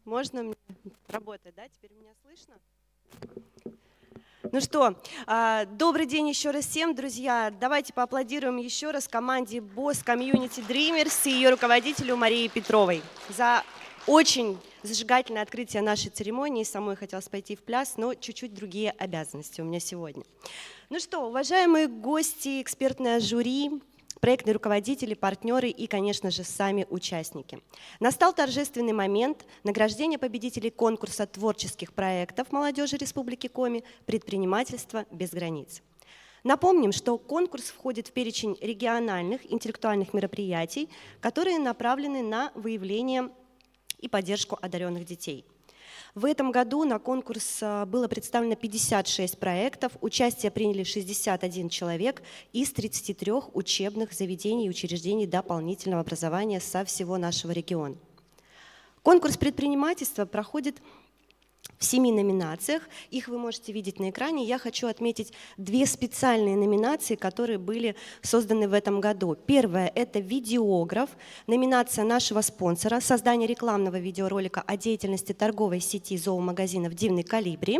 Можно мне работать, да? Теперь меня слышно? Ну что, добрый день еще раз всем, друзья. Давайте поаплодируем еще раз команде Boss Community Dreamers и ее руководителю Марии Петровой за очень зажигательное открытие нашей церемонии. Самой хотелось пойти в пляс, но чуть-чуть другие обязанности у меня сегодня. Ну что, уважаемые гости, экспертное жюри, проектные руководители, партнеры и, конечно же, сами участники. Настал торжественный момент награждения победителей конкурса творческих проектов молодежи Республики Коми «Предпринимательство без границ». Напомним, что конкурс входит в перечень региональных интеллектуальных мероприятий, которые направлены на выявление и поддержку одаренных детей. В этом году на конкурс было представлено 56 проектов, участие приняли 61 человек из 33 учебных заведений и учреждений дополнительного образования со всего нашего региона. Конкурс предпринимательства проходит в 7 номинациях, их вы можете видеть на экране. Я хочу отметить 2 специальные номинации, которые были созданы в этом году. Первая – это видеограф, номинация нашего спонсора, создание рекламного видеоролика о деятельности торговой сети зоомагазинов «Дивный колибри».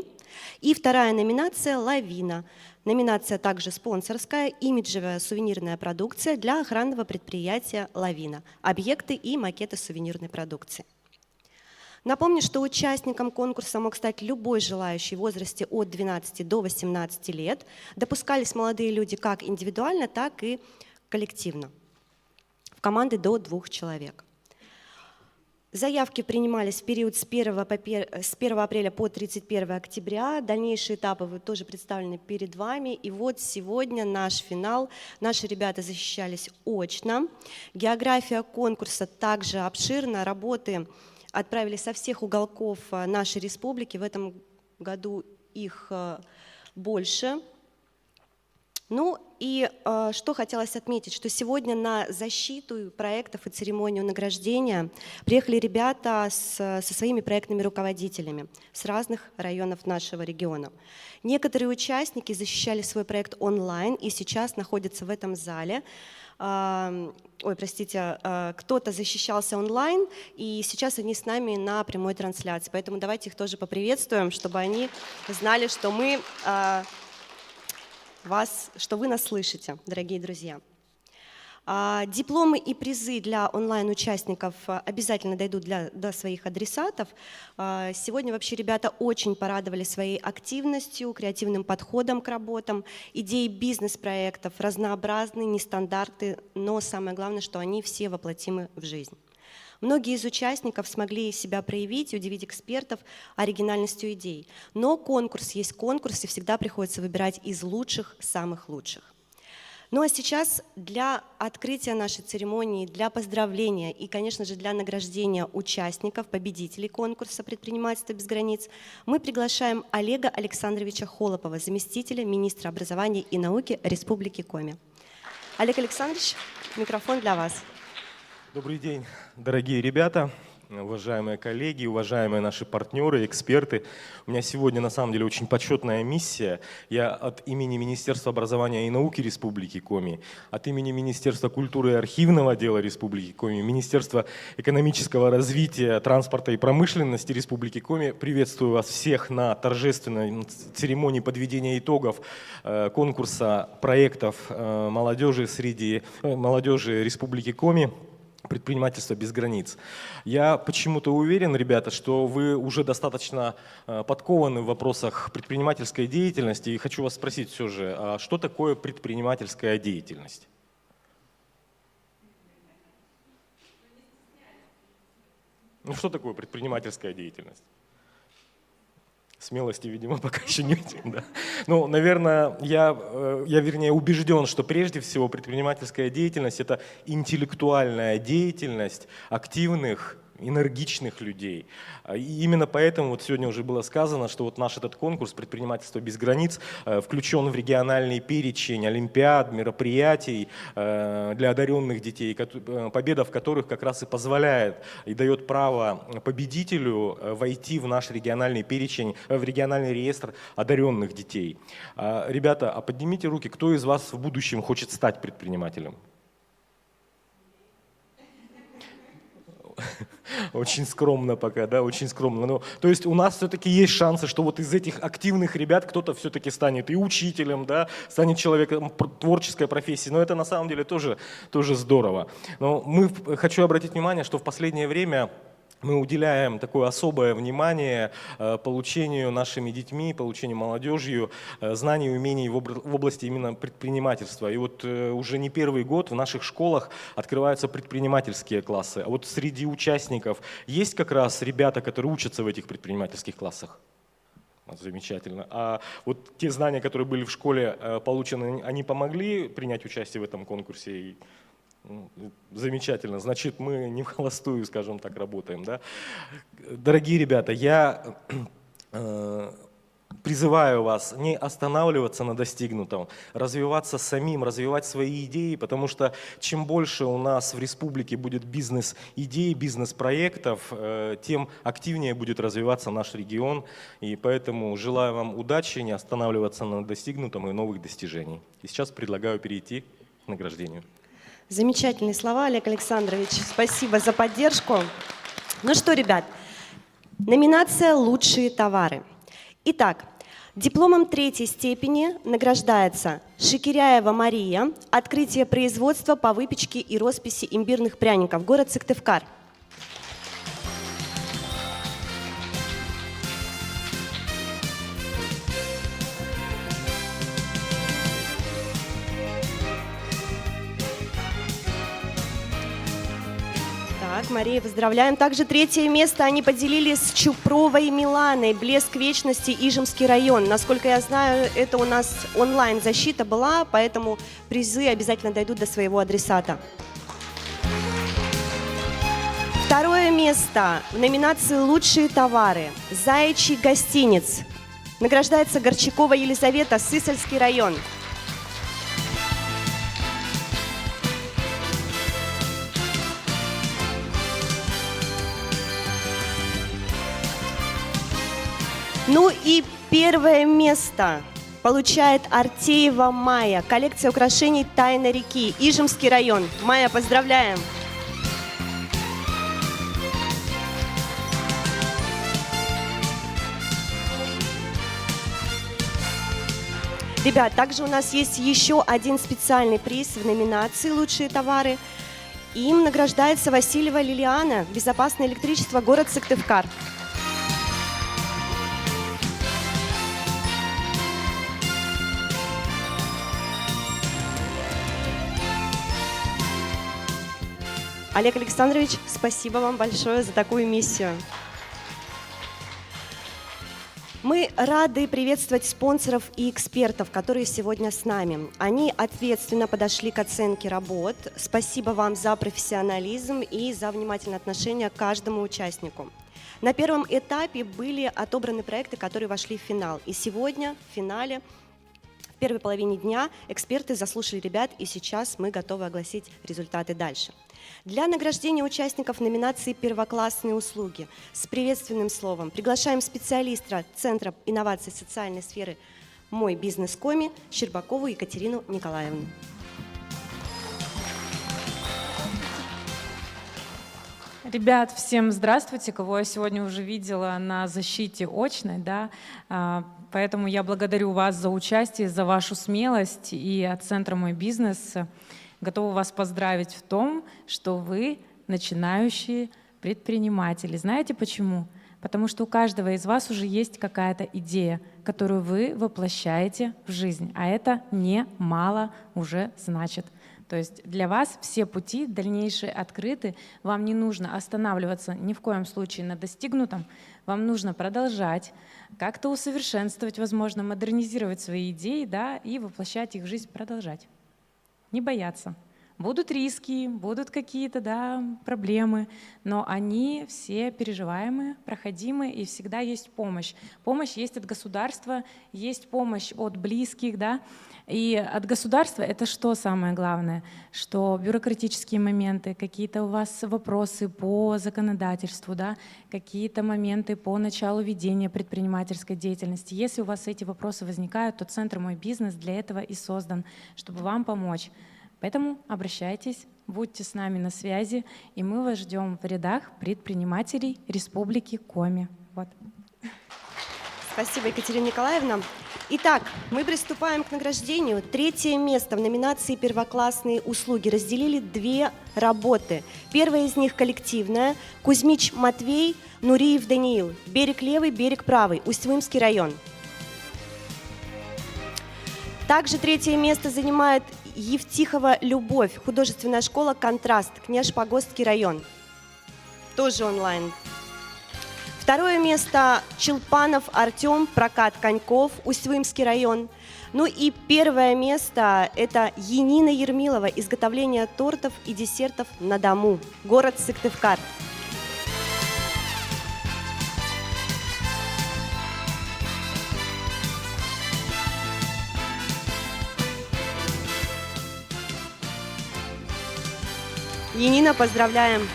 И вторая номинация – «Лавина». Номинация также спонсорская, имиджевая сувенирная продукция для охранного предприятия «Лавина», объекты и макеты сувенирной продукции. Напомню, что участником конкурса мог стать любой желающий в возрасте от 12 до 18 лет. Допускались молодые люди как индивидуально, так и коллективно, в команды до 2 человек. Заявки принимались в период с 1 апреля по 31 октября. Дальнейшие этапы тоже представлены перед вами. И вот сегодня наш финал. Наши ребята защищались очно. География конкурса также обширна. Работы отправили со всех уголков нашей республики. В этом году их больше. Ну и что хотелось отметить, что сегодня на защиту проектов и церемонию награждения приехали ребята со своими проектными руководителями с разных районов нашего региона. Некоторые участники защищали свой проект онлайн и сейчас находятся в этом зале. Кто-то защищался онлайн, и сейчас они с нами на прямой трансляции. Поэтому давайте их тоже поприветствуем, чтобы они знали, что что вы нас слышите, дорогие друзья. Дипломы и призы для онлайн-участников обязательно дойдут до своих адресатов. Сегодня вообще ребята очень порадовали своей активностью, креативным подходом к работам. Идеи бизнес-проектов разнообразны, нестандартны, но самое главное, что они все воплотимы в жизнь. Многие из участников смогли себя проявить и удивить экспертов оригинальностью идей. Но конкурс есть конкурс, и всегда приходится выбирать из лучших самых лучших. Ну а сейчас для открытия нашей церемонии, для поздравления и, конечно же, для награждения участников, победителей конкурса «Предпринимательство без границ» мы приглашаем Олега Александровича Холопова, заместителя министра образования и науки Республики Коми. Олег Александрович, микрофон для вас. Добрый день, дорогие ребята, уважаемые коллеги, уважаемые наши партнеры, эксперты. У меня сегодня на самом деле очень почетная миссия. Я от имени Министерства образования и науки Республики Коми, от имени Министерства культуры и архивного отдела Республики Коми, Министерства экономического развития, транспорта и промышленности Республики Коми приветствую вас всех на торжественной церемонии подведения итогов конкурса проектов молодежи Республики Коми. Предпринимательство без границ. Я почему-то уверен, ребята, что вы уже достаточно подкованы в вопросах предпринимательской деятельности. И хочу вас спросить все же, а что такое предпринимательская деятельность? Ну что такое предпринимательская деятельность? Смелости, видимо, пока еще нет. Да. Ну, наверное, я убежден, что прежде всего предпринимательская деятельность – это интеллектуальная деятельность активных, энергичных людей. И именно поэтому вот сегодня уже было сказано, что вот наш этот конкурс «Предпринимательство без границ» включен в региональный перечень олимпиад, мероприятий для одаренных детей, победа в которых как раз и позволяет и дает право победителю войти в наш региональный перечень, в региональный реестр одаренных детей. Ребята, а поднимите руки, кто из вас в будущем хочет стать предпринимателем? Очень скромно пока, да, очень скромно. Но, то есть у нас все-таки есть шансы, что вот из этих активных ребят кто-то все-таки станет и учителем, да, станет человеком творческой профессии. Но это на самом деле тоже здорово. Но хочу обратить внимание, что в последнее время мы уделяем такое особое внимание получению нашими детьми, получению молодежью знаний и умений в области именно предпринимательства. И вот уже не первый год в наших школах открываются предпринимательские классы. А вот среди участников есть как раз ребята, которые учатся в этих предпринимательских классах? Замечательно. А вот те знания, которые были в школе получены, они помогли принять участие в этом конкурсе? Замечательно. Значит, мы не в холостую, скажем так, работаем. Да? Дорогие ребята, я призываю вас не останавливаться на достигнутом, развиваться самим, развивать свои идеи, потому что чем больше у нас в республике будет бизнес-идей, бизнес-проектов, тем активнее будет развиваться наш регион. И поэтому желаю вам удачи, не останавливаться на достигнутом и новых достижений. И сейчас предлагаю перейти к награждению. Замечательные слова, Олег Александрович. Спасибо за поддержку. Ну что, ребят, номинация «Лучшие товары». Итак, дипломом 3-й степени награждается Шикиряева Мария, открытие производства по выпечке и росписи имбирных пряников, город Сыктывкар. Так, Мария, поздравляем. Также 3-е место они поделили с Чупровой Миланой, «Блеск вечности», Ижемский район. Насколько я знаю, это у нас онлайн-защита была, поэтому призы обязательно дойдут до своего адресата. 2-е место в номинации «Лучшие товары» «Заячий гостиниц». Награждается Горчакова Елизавета, Сысольский район. Ну и 1-е место получает Артеева Майя, коллекция украшений «Тайна реки», Ижемский район. Майя, поздравляем! Ребят, также у нас есть еще один специальный приз в номинации «Лучшие товары». Им награждается Васильева Лилиана, «Безопасное электричество», город Сыктывкар. Олег Александрович, спасибо вам большое за такую миссию. Мы рады приветствовать спонсоров и экспертов, которые сегодня с нами. Они ответственно подошли к оценке работ. Спасибо вам за профессионализм и за внимательное отношение к каждому участнику. На первом этапе были отобраны проекты, которые вошли в финал. И сегодня в финале, в первой половине дня, эксперты заслушали ребят, и сейчас мы готовы огласить результаты дальше. Для награждения участников номинации «Первоклассные услуги» с приветственным словом приглашаем специалиста Центра инноваций социальной сферы «Мой бизнес Коми» Щербакову Екатерину Николаевну. Ребят, всем здравствуйте, кого я сегодня уже видела на защите очной, да, поэтому я благодарю вас за участие, за вашу смелость, и от Центра «Мой бизнес» готова вас поздравить в том, что вы начинающие предприниматели. Знаете почему? Потому что у каждого из вас уже есть какая-то идея, которую вы воплощаете в жизнь, а это немало уже значит. То есть для вас все пути дальнейшие открыты, вам не нужно останавливаться ни в коем случае на достигнутом, вам нужно продолжать, как-то усовершенствовать, возможно, модернизировать свои идеи, да, и воплощать их в жизнь, продолжать. Не бояться. Будут риски, будут какие-то, да, проблемы, но они все переживаемые, проходимые, и всегда есть помощь. Помощь есть от государства, есть помощь от близких, да, и от государства это что самое главное? Что бюрократические моменты, какие-то у вас вопросы по законодательству, да, какие-то моменты по началу ведения предпринимательской деятельности. Если у вас эти вопросы возникают, то Центр «Мой бизнес» для этого и создан, чтобы вам помочь. Поэтому обращайтесь, будьте с нами на связи, и мы вас ждем в рядах предпринимателей Республики Коми. Вот. Спасибо, Екатерина Николаевна. Итак, мы приступаем к награждению. 3-е место в номинации «Первоклассные услуги» разделили 2 работы. Первая из них коллективная. Кузьмич Матвей, Нуриев Даниил. Берег левый, берег правый. Усть-Вымский район. Также 3-е место занимает Евтихова Любовь, художественная школа «Контраст», Княж-Погостский район. Тоже онлайн. 2-е место Челпанов Артем, прокат коньков, Усть-Вымский район. Ну и 1-е место – это Енина Ермилова, изготовление тортов и десертов на дому, город Сыктывкар. Енина, поздравляем!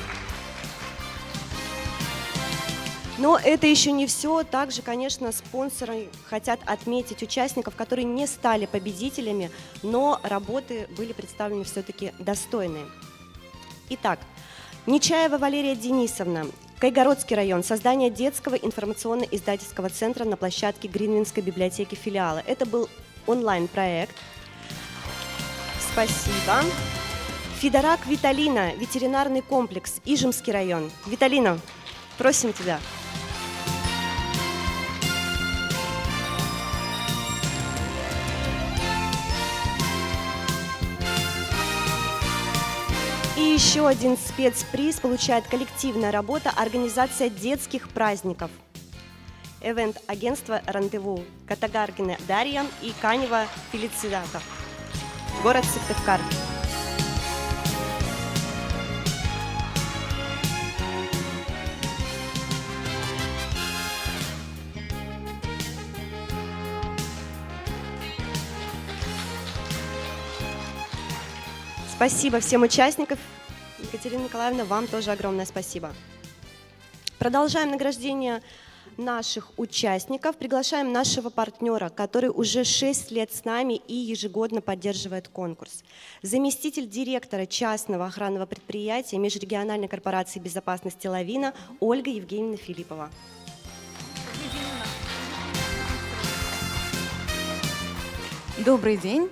Но это еще не все. Также, конечно, спонсоры хотят отметить участников, которые не стали победителями, но работы были представлены все-таки достойные. Итак, Нечаева Валерия Денисовна, Кайгородский район, создание детского информационно-издательского центра на площадке Гринвинской библиотеки филиала. Это был онлайн-проект. Спасибо. Федорак Виталина, ветеринарный комплекс, Ижемский район. Виталина, просим тебя. И еще один спецприз получает коллективная работа «Организация детских праздников». Эвент-агентство «Рандеву», Катагаргина Дарья и Канева Фелицидата. Город Сыктывкар. Спасибо всем участникам. Екатерина Николаевна, вам тоже огромное спасибо. Продолжаем награждение наших участников. Приглашаем нашего партнера, который уже 6 лет с нами и ежегодно поддерживает конкурс. Заместитель директора частного охранного предприятия Межрегиональной корпорации безопасности «Лавина» Ольга Евгеньевна Филиппова. Добрый день.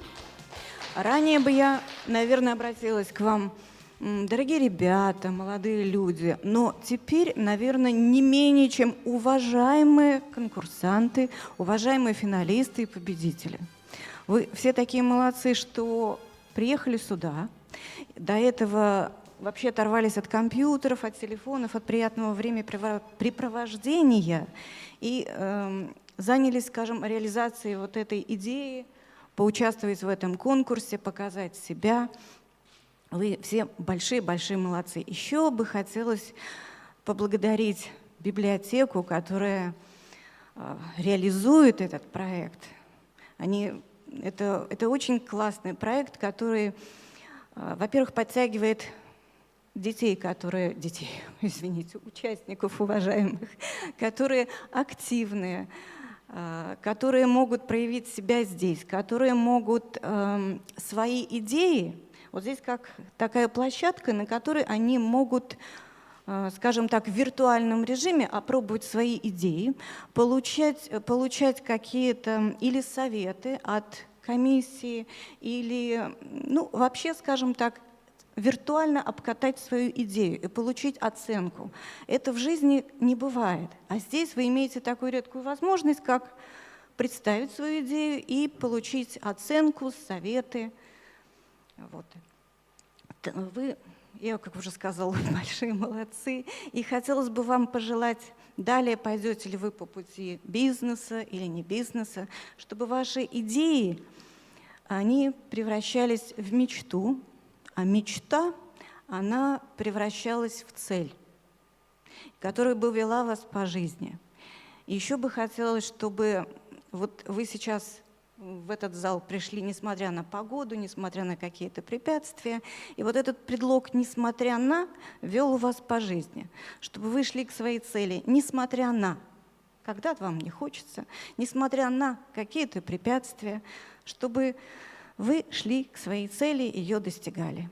Ранее бы я, наверное, обратилась к вам, дорогие ребята, молодые люди, но теперь, наверное, не менее чем уважаемые конкурсанты, уважаемые финалисты и победители. Вы все такие молодцы, что приехали сюда, до этого вообще оторвались от компьютеров, от телефонов, от приятного времяпрепровождения и занялись, скажем, реализацией вот этой идеи, поучаствовать в этом конкурсе, показать себя. Вы все большие-большие молодцы. Еще бы хотелось поблагодарить библиотеку, которая реализует этот проект. Это очень классный проект, который, во-первых, подтягивает участников уважаемых, которые активные, которые могут проявить себя здесь, которые могут свои идеи, вот здесь как такая площадка, на которой они могут, скажем так, в виртуальном режиме опробовать свои идеи, получать какие-то или советы от комиссии, или, ну, вообще, скажем так, виртуально обкатать свою идею и получить оценку. Это в жизни не бывает. А здесь вы имеете такую редкую возможность, как представить свою идею и получить оценку, советы. Вот. Вы, я, как уже сказала, большие молодцы. И хотелось бы вам пожелать, далее пойдете ли вы по пути бизнеса или не бизнеса, чтобы ваши идеи, они превращались в мечту, а мечта, она превращалась в цель, которая бы вела вас по жизни. Еще бы хотелось, чтобы вот вы сейчас в этот зал пришли, несмотря на погоду, несмотря на какие-то препятствия, и вот этот предлог «несмотря на» вел вас по жизни, чтобы вы шли к своей цели, несмотря на, когда вам не хочется, несмотря на какие-то препятствия, чтобы вы шли к своей цели, ее достигали.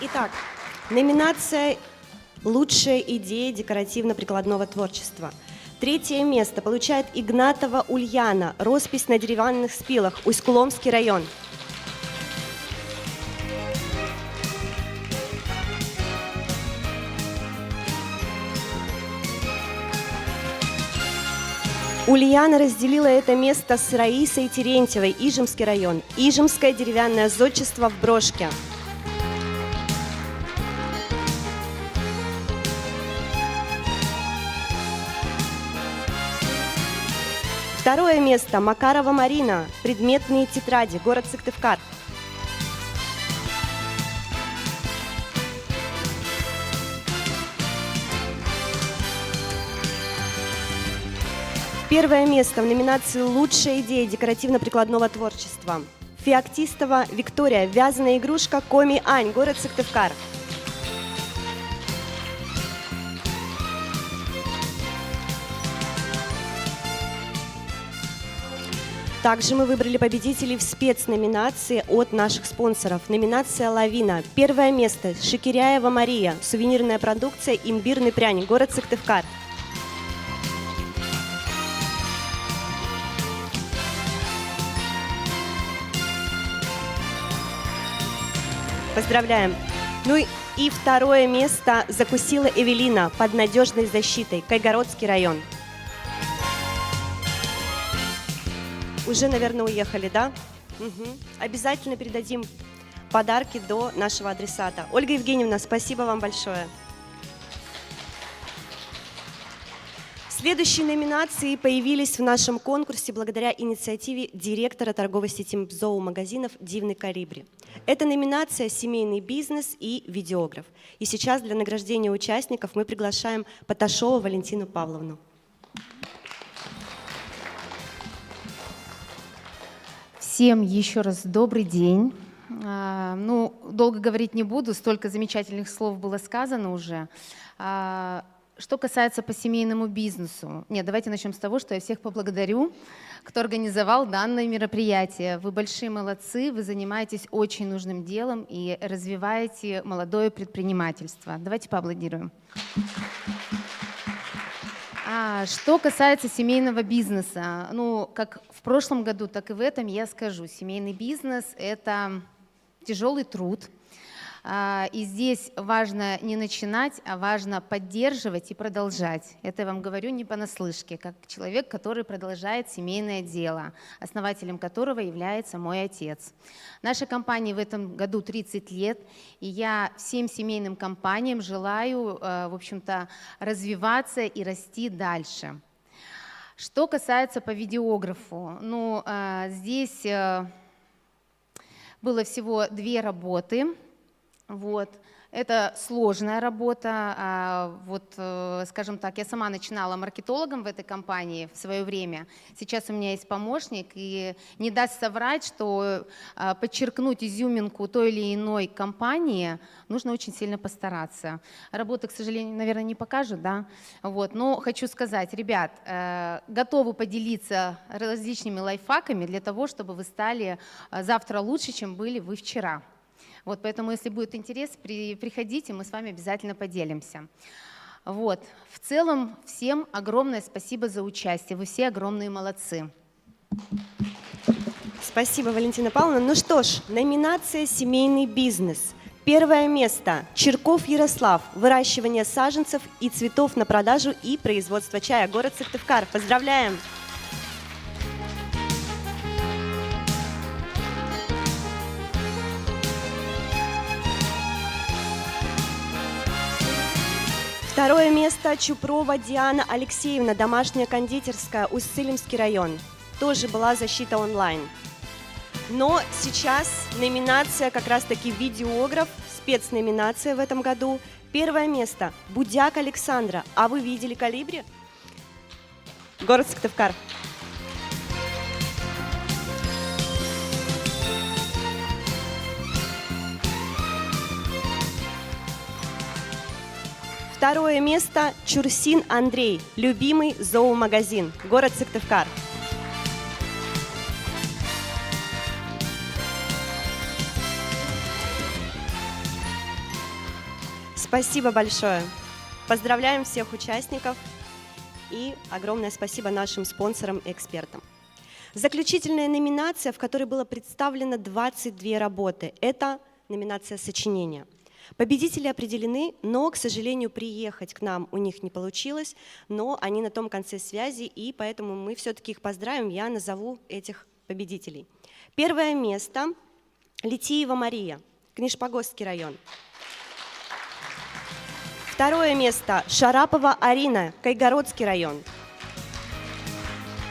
Итак, номинация «Лучшая идея декоративно-прикладного творчества». 3 место получает Игнатова Ульяна, роспись на деревянных спилах, Усть-Куломский район. Ульяна разделила это место с Раисой Терентьевой, Ижемский район, Ижемское деревянное зодчество в Брошке. Второе место Макарова Марина, предметные тетради, город Сыктывкар. Первое место в номинации «Лучшая идея декоративно-прикладного творчества». Феоктистова Виктория, вязаная игрушка Коми Ань, город Сыктывкар. Также мы выбрали победителей в спецноминации от наших спонсоров. Номинация «Лавина». Первое место Шикиряева Мария, сувенирная продукция «Имбирный пряник», город Сыктывкар. Поздравляем! Ну и второе место Закусила Эвелина под надежной защитой, Кайгородский район. Уже, наверное, уехали, да? Угу. Обязательно передадим подарки до нашего адресата. Ольга Евгеньевна, спасибо вам большое. Следующие номинации появились в нашем конкурсе благодаря инициативе директора торговой сети зоомагазинов «Дивный колибри». Это номинация «Семейный бизнес» и «Видеограф». И сейчас для награждения участников мы приглашаем Поташову Валентину Павловну. Всем еще раз добрый день. Долго говорить не буду, столько замечательных слов было сказано уже. Что касается по семейному бизнесу, давайте начнем с того, что я всех поблагодарю, кто организовал данное мероприятие. Вы большие молодцы, вы занимаетесь очень нужным делом и развиваете молодое предпринимательство. Давайте поаплодируем. Что касается семейного бизнеса, как в прошлом году, так и в этом я скажу, семейный бизнес – это тяжелый труд. И здесь важно не начинать, а важно поддерживать и продолжать. Это я вам говорю не понаслышке, как человек, который продолжает семейное дело, основателем которого является мой отец. Нашей компании в этом году 30 лет, и я всем семейным компаниям желаю, в общем-то, развиваться и расти дальше. Что касается по видеографу, здесь было всего 2 работы. Это сложная работа. Скажем так, я сама начинала маркетологом в этой компании в свое время. Сейчас у меня есть помощник, и не даст соврать, что подчеркнуть изюминку той или иной компании нужно очень сильно постараться. Работы, к сожалению, наверное, не покажут, да? Но хочу сказать, ребят, готовы поделиться различными лайфхаками для того, чтобы вы стали завтра лучше, чем были вы вчера. Поэтому, если будет интерес, приходите, мы с вами обязательно поделимся. В целом, всем огромное спасибо за участие. Вы все огромные молодцы. Спасибо, Валентина Павловна. Ну что ж, номинация «Семейный бизнес». Первое место – Чирков Ярослав, выращивание саженцев и цветов на продажу и производство чая, город Сыктывкар. Поздравляем! Второе место – Чупрова Диана Алексеевна, домашняя кондитерская, Усть-Цилимский район. Тоже была защита онлайн. Но сейчас номинация как раз-таки «Видеограф», спецноминация в этом году. Первое место – Будяк Александра. А вы видели «Колибри»? Город Сыктывкар. Второе место – Чурсин Андрей, любимый зоомагазин, город Сыктывкар. Спасибо большое. Поздравляем всех участников и огромное спасибо нашим спонсорам и экспертам. Заключительная номинация, в которой было представлено 22 работы, это номинация «Сочинение». Победители определены, но, к сожалению, приехать к нам у них не получилось, но они на том конце связи, и поэтому мы все-таки их поздравим, я назову этих победителей. Первое место – Литиева Мария, Книжпогосский район. Второе место – Шарапова Арина, Кайгородский район.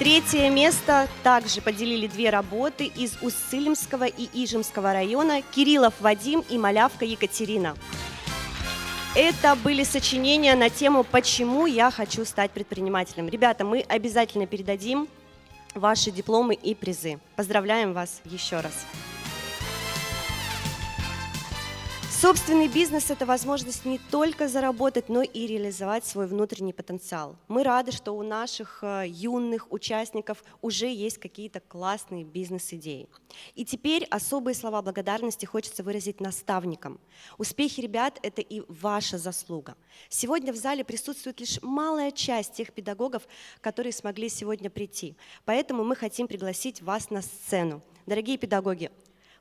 Третье место также поделили 2 работы из Уссыльмского и Ижемского района, Кириллов Вадим и Малявка Екатерина. Это были сочинения на тему «Почему я хочу стать предпринимателем». Ребята, мы обязательно передадим ваши дипломы и призы. Поздравляем вас еще раз. Собственный бизнес – это возможность не только заработать, но и реализовать свой внутренний потенциал. Мы рады, что у наших юных участников уже есть какие-то классные бизнес-идеи. И теперь особые слова благодарности хочется выразить наставникам. Успехи ребят – это и ваша заслуга. Сегодня в зале присутствует лишь малая часть тех педагогов, которые смогли сегодня прийти. Поэтому мы хотим пригласить вас на сцену. Дорогие педагоги,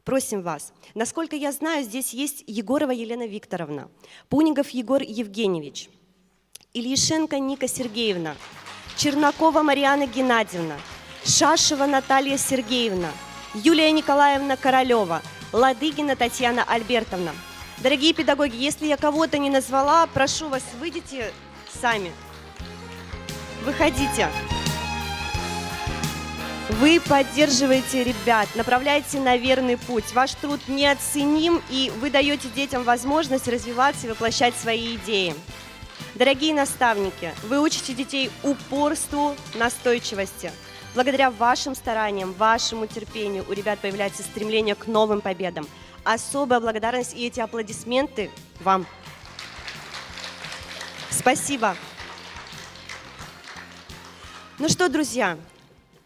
просим вас. Насколько я знаю, здесь есть Егорова Елена Викторовна, Пунигов Егор Евгеньевич, Ильишенко Ника Сергеевна, Чернакова Марьяна Геннадьевна, Шашева Наталья Сергеевна, Юлия Николаевна Королева, Ладыгина Татьяна Альбертовна. Дорогие педагоги, если я кого-то не назвала, прошу вас, выйдите сами. Выходите. Вы поддерживаете ребят, направляете на верный путь. Ваш труд неоценим, и вы даете детям возможность развиваться и воплощать свои идеи. Дорогие наставники, вы учите детей упорству, настойчивости. Благодаря вашим стараниям, вашему терпению у ребят появляется стремление к новым победам. Особая благодарность и эти аплодисменты вам. Спасибо. Ну что, друзья,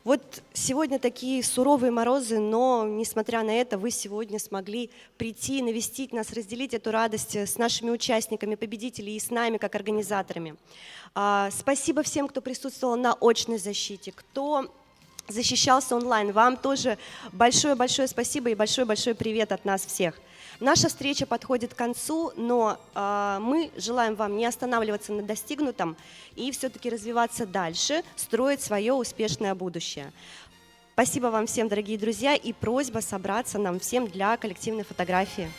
вот сегодня такие суровые морозы, но, несмотря на это, вы сегодня смогли прийти, навестить нас, разделить эту радость с нашими участниками, победителями и с нами, как организаторами. Спасибо всем, кто присутствовал на очной защите, кто защищался онлайн. Вам тоже большое-большое спасибо и большой-большой привет от нас всех. Наша встреча подходит к концу, но мы желаем вам не останавливаться на достигнутом и все-таки развиваться дальше, строить свое успешное будущее. Спасибо вам всем, дорогие друзья, и просьба собраться нам всем для коллективной фотографии.